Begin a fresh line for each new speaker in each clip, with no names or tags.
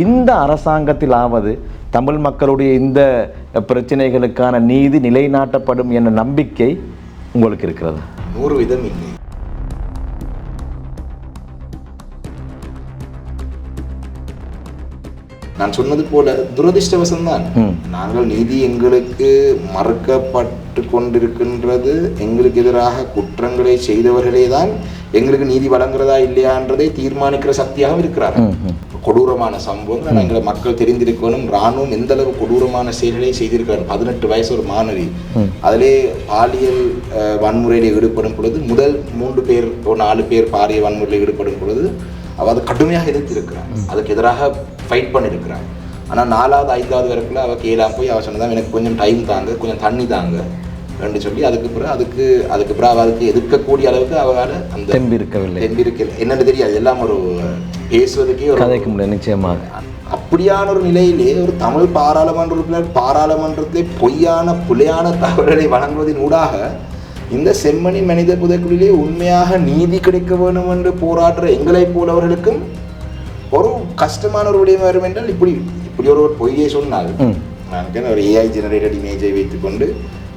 இந்த அரசாங்கத்திலாவது தமிழ் மக்களுடைய இந்த பிரச்சனைகளுக்கான நீதி நிலைநாட்டப்படும் என்ற நம்பிக்கை உங்களுக்கு இருக்கிறது?
100% இல்லை. நான் சொன்னது போல துரதிர்ஷ்டவசம்தான். நாங்கள் நீதி எங்களுக்கு மறுக்கப்பட்டு கொண்டிருக்கின்றது. எங்களுக்கு எதிராக குற்றங்களை செய்தவர்களே தான் எங்களுக்கு நீதி வழங்குறதா இல்லையான்றதை தீர்மானிக்கிற சக்தியாக இருக்கிறார்கள். கொடூரமான சம்பவங்கள் எங்களை மக்கள் தெரிந்திருக்கணும். இராணுவம் எந்த அளவு கொடூரமான செயல்களை செய்திருக்கிறார். 18 வயசு ஒரு மாணவி அதிலே பாலியல் வன்முறையில் ஈடுபடும் பொழுது முதல் 3 பேர் 4 பேர் பாலியல் வன்முறையில் ஈடுபடும் பொழுது அவள் அது கடுமையாக எதிர்த்திருக்கிறார். அதுக்கு எதிராக ஃபைட் பண்ணியிருக்கிறார். ஆனால் 4வது 5வது வரைக்குள்ள அவள் கேளாம போய் அவள் சொன்னதான் எனக்கு கொஞ்சம் டைம் தாங்க, கொஞ்சம் தண்ணி தாங்க என்று சொல்லி அதுக்கு பிறகு அதுக்கு எதிர்க்கக்கூடிய அளவுக்கு அவளால் அந்த
தெம்பிருக்கவில்லை.
என்னன்னு தெரியாது, எல்லாம் ஒரு பேசுவதற்கே ஒரு
கதைக்க முடியாது. நிச்சயமாக
அப்படியான ஒரு நிலையிலே ஒரு தமிழ் பாராளுமன்ற உறுப்பினர் பாராளுமன்றத்திலே பொய்யான புலையான தகவல்களை வழங்குவதன் ஊடாக இந்த செம்மணி மனித புதைக்குழிலே உண்மையாக நீதி கிடைக்க வேண்டும் என்று போராடுற எங்களை போலவர்களுக்கும் ஒரு கஷ்டமான ஒரு விடயம் வரும் என்றால் இப்படி ஒரு பொய்யை சொன்னால் நான் ஒரு ஏஐ ஜெனரேட்டட் இமேஜை வைத்துக்கொண்டு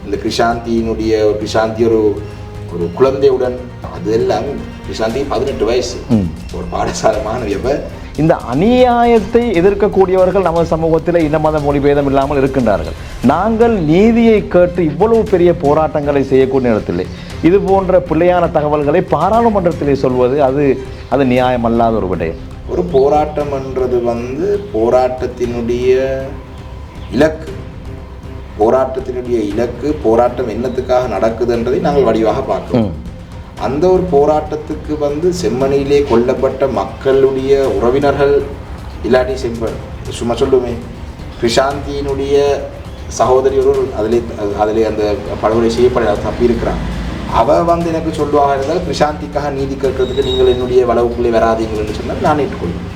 இந்த கிருஷாந்தி ஒரு குழந்தையுடன் அதெல்லாம் கிருஷாந்தி 18 வயசு ஒரு பாடசாலை மாணவியப்ப
இந்த அநியாயத்தை எதிர்க்கக்கூடியவர்கள் நமது சமூகத்தில் இன மத மொழிபேதம் இல்லாமல் இருக்கின்றார்கள். நாங்கள் நீதியை கேட்டு இவ்வளவு பெரிய போராட்டங்களை செய்யக்கூடிய இடத்திலே இது போன்ற பிள்ளையான தகவல்களை பாராளுமன்றத்திலே சொல்வது அது நியாயம் அல்லாத ஒரு விடயம்.
ஒரு போராட்டம் என்றது போராட்டத்தினுடைய இலக்கு போராட்டம் என்னத்துக்காக நடக்குதுன்றதை நாங்கள் வடிவாக பார்க்கிறோம். அந்த ஒரு போராட்டத்துக்கு செம்மணியிலே கொல்லப்பட்ட மக்களுடைய உறவினர்கள் இல்லாட்டி சும்மா சொல்லுமே கிருஷாந்தியினுடைய சகோதரி ஒரு அதிலே அந்த படுகொலை செய்யப்பட தப்பி இருக்கிறான். அவள் எனக்கு சொல்லுவாக இருந்தால் கிருஷாந்திக்காக நீதி கேட்கறதுக்கு நீங்கள் என்னுடைய வளவுக்குள்ளே வராதீங்கன்னு சொன்னால் நான் ஏற்றுக்கொள்வேன்.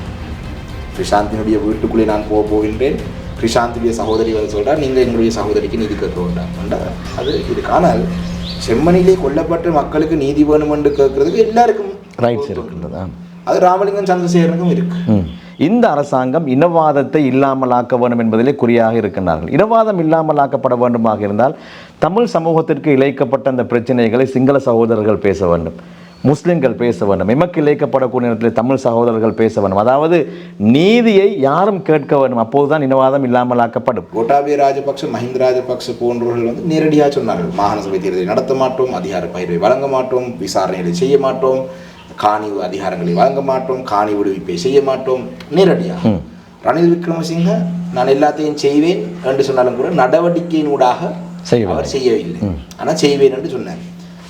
கிருஷாந்தினுடைய வீட்டுக்குள்ளே நான் போகின்றேன். கிருஷாந்தினுடைய சகோதரி சொல்கிறார் நீங்கள் என்னுடைய சகோதரிக்கு நீதி கேட்க வேண்டாம். அது இதுக்கு. ஆனால் செம்மணியிலே கொல்லப்பட்ட மக்களுக்கு நீதி வேணும் என்று கேட்கறதுக்கு எல்லாருக்கும்
ரைட்ஸ் இருக்கின்றதா?
அது ராமலிங்கம் சந்திரசேகரனுக்கும் இருக்கு.
இந்த அரசாங்கம் இனவாதத்தை இல்லாமலாக்க வேண்டும் என்பதிலே குறியாக இருக்கின்றார்கள். இனவாதம் இல்லாமலாக்கப்பட வேண்டுமாக இருந்தால் தமிழ் சமூகத்திற்கு இழைக்கப்பட்ட அந்த பிரச்சனைகளை சிங்கள சகோதரர்கள் பேச வேண்டும், முஸ்லிம்கள் பேச வேண்டும், எமக்கு இழைக்கப்படக்கூடிய நேரத்தில் தமிழ் சகோதரர்கள் பேச வேண்டும். அதாவது நீதியை யாரும் கேட்க வேண்டும். அப்போதுதான் இனவாதம் இல்லாமலாக்கப்படும்.
கோட்டாபய ராஜபக்ஷ, மஹிந்த ராஜபக்ஷ போன்றவர்கள் நேரடியாக சொன்னார்கள், மாகாண சபை தேர்தலை நடத்த மாட்டோம், அதிகார பகிர்வை வழங்க மாட்டோம், விசாரணைகளை செய்ய மாட்டோம், காணி அதிகாரங்களை வழங்க மாட்டோம், காணி விடுவிப்பை செய்ய மாட்டோம். நேரடியாக ரணில் விக்ரமசிங்க நான் எல்லாத்தையும் செய்வேன் என்று சொன்னாலும் கூட நடவடிக்கையினூடாக அவர் செய்யவில்லை. ஆனால் செய்வேன் என்று சொன்னார்.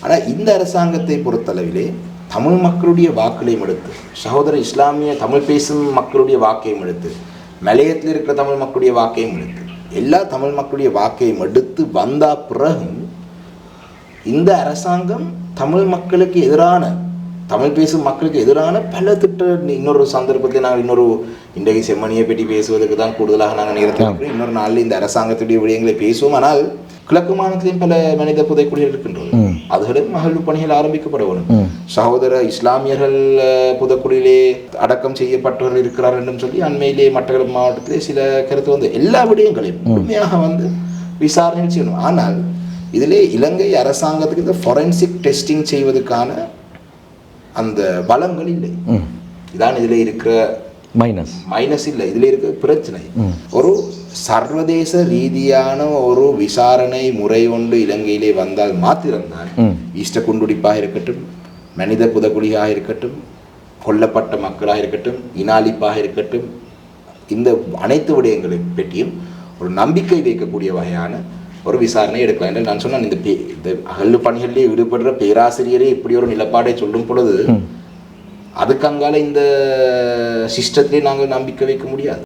ஆனால் இந்த அரசாங்கத்தை பொறுத்தளவிலே தமிழ் மக்களுடைய வாக்குகளையும் எடுத்து, சகோதர இஸ்லாமிய தமிழ் பேசும் மக்களுடைய வாக்கையும் எடுத்து, மலையத்தில் இருக்கிற தமிழ் மக்களுடைய வாக்கையும் எடுத்து, எல்லா தமிழ் மக்களுடைய வாக்கையும் எடுத்து வந்த பிறகு இந்த அரசாங்கம் தமிழ் மக்களுக்கு எதிரான, தமிழ் பேசும் மக்களுக்கு எதிரான பல இன்னொரு சந்தர்ப்பத்தில் நாங்கள் இன்றைக்கு செம்மணியை பற்றி பேசுவதற்கு தான் கூடுதலாக நாங்கள் நேரத்தில் இன்னொரு நாளில் இந்த அரசாங்கத்துடைய விடயங்களை பேசுவோம். ஆனால் கிழக்கு மாநிலத்திலையும் பல மனித புதைக்குழிகள் இருக்கின்றது. அதுகளும் மகிழ்வு பணிகள் ஆரம்பிக்கப்பட வேண்டும். சகோதர இஸ்லாமியர்கள் புதைக்குழியிலே அடக்கம் செய்யப்பட்டவர்கள் இருக்கிறார்கள் என்று சொல்லி அண்மையிலே மட்டக்களப்பு மாவட்டத்திலே சில கருத்து எல்லா விடயங்களையும் முழுமையாக விசாரணை செய்யணும். ஆனால் இதிலே இலங்கை அரசாங்கத்துக்கு இந்த ஃபொரென்சிக் டெஸ்டிங் செய்வதற்கான அந்த பலங்கள் இல்லை. இதான் இதில் இருக்கிற மைனஸ் இல்லை, இதில் இருக்கிற பிரச்சனை. ஒரு சர்வதேச ரீதியான ஒரு விசாரணை முறை ஒன்று இலங்கையிலே வந்தால் மாத்திரம்தான் ஈஸ்ட குண்டுடிப்பாக இருக்கட்டும், மனித புதகுலியாக இருக்கட்டும், கொல்லப்பட்ட மக்களாக இருக்கட்டும், இனாலிப்பாக இருக்கட்டும், இந்த அனைத்து விடயங்களை பற்றியும் ஒரு நம்பிக்கை வைக்கக்கூடிய வகையான ஒரு விசாரணை எடுக்கலாம் என்று நான் சொன்னேன். இந்த அகழ்வு பணிகளிலே ஈடுபடுற பேராசிரியரே இப்படி ஒரு நிலப்பாடை சொல்லும் பொழுது அதுக்கு அங்கால இந்த சிஸ்டத்திலே நாங்கள் நம்பிக்கை வைக்க முடியாது.